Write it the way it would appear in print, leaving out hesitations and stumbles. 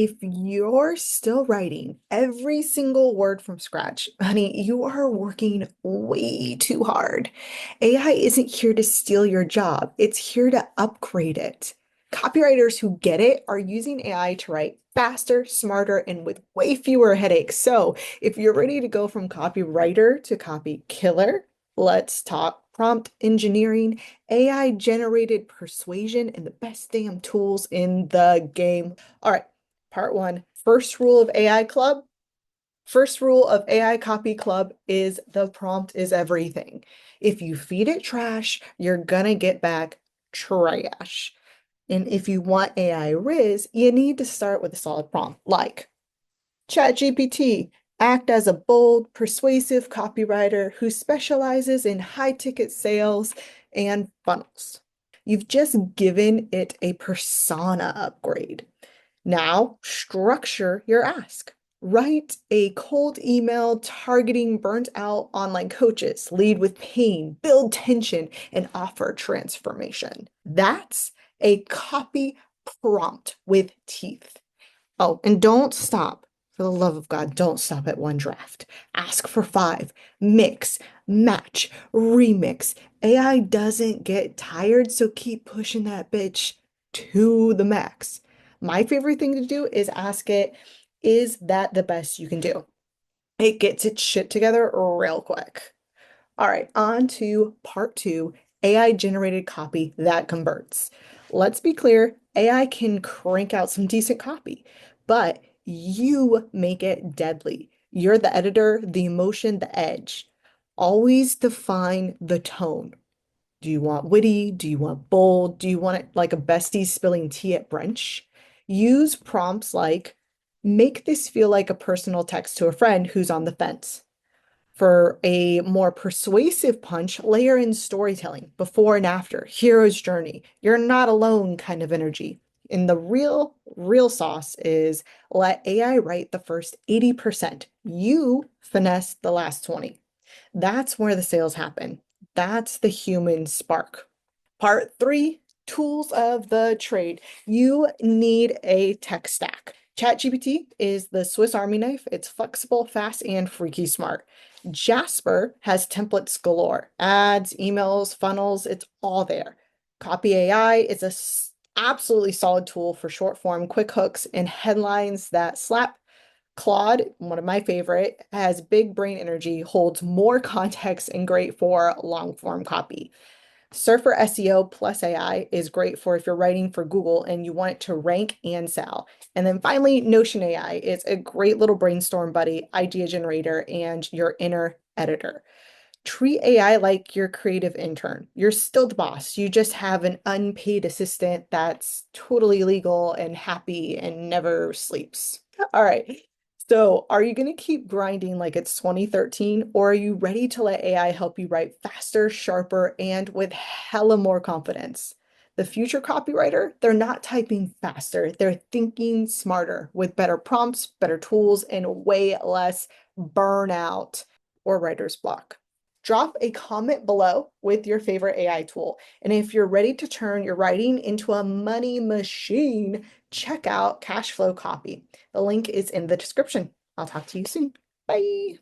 If you're still writing every single word from scratch, honey, you are working way too hard. AI isn't here to steal your job, it's here to upgrade it. Copywriters who get it are using AI to write faster, smarter, and with way fewer headaches. So, if you're ready to go from copywriter to copy killer, let's talk prompt engineering, AI generated persuasion, and the best damn tools in the game. All right. Part one, first rule of AI Club. First rule of AI Copy Club is the prompt is everything. If you feed it trash, you're gonna get back trash. And if you want AI Riz, you need to start with a solid prompt like ChatGPT, act as a bold, persuasive copywriter who specializes in high-ticket sales and funnels. You've just given it a persona upgrade. Now, structure your ask. Write a cold email targeting burnt out online coaches, lead with pain, build tension, and offer transformation. That's a copy prompt with teeth. Oh, and don't stop. For the love of God, don't stop at one draft. Ask for five. Mix, match, remix. AI doesn't get tired, so keep pushing that bitch to the max. My favorite thing to do is ask it, is that the best you can do? It gets its shit together real quick. All right, on to part two, AI generated copy that converts. Let's be clear, AI can crank out some decent copy, but you make it deadly. You're the editor, the emotion, the edge. Always define the tone. Do you want witty? Do you want bold? Do you want it like a bestie spilling tea at brunch? Use prompts like, make this feel like a personal text to a friend who's on the fence. For a more persuasive punch, layer in storytelling, before and after, hero's journey, you're not alone kind of energy. And the real sauce is let AI write the first 80%. You finesse the last 20. That's where the sales happen. That's the human spark. Part three, tools of the trade. You need a tech stack. ChatGPT is the Swiss Army knife. It's flexible, fast, and freaky smart. Jasper has templates galore, ads, emails, funnels, it's all there. Copy.ai is a absolutely solid tool for short form, quick hooks, and headlines that slap. Claude, one of my favorite, has big brain energy, holds more context, and great for long form copy. SurferSEO plus AI is great for if you're writing for Google and you want it to rank and sell. And then finally, Notion AI is a great little brainstorm buddy, idea generator, and your inner editor. Treat AI like your creative intern. You're still the boss. You just have an unpaid assistant that's totally legal and happy and never sleeps. All right. So, are you going to keep grinding like it's 2013, or are you ready to let AI help you write faster, sharper, and with hella more confidence? The future copywriter, they're not typing faster, they're thinking smarter with better prompts, better tools, and way less burnout or writer's block. Drop a comment below with your favorite AI tool. And if you're ready to turn your writing into a money machine, check out Cashflow Copy. The link is in the description. I'll talk to you soon. Bye.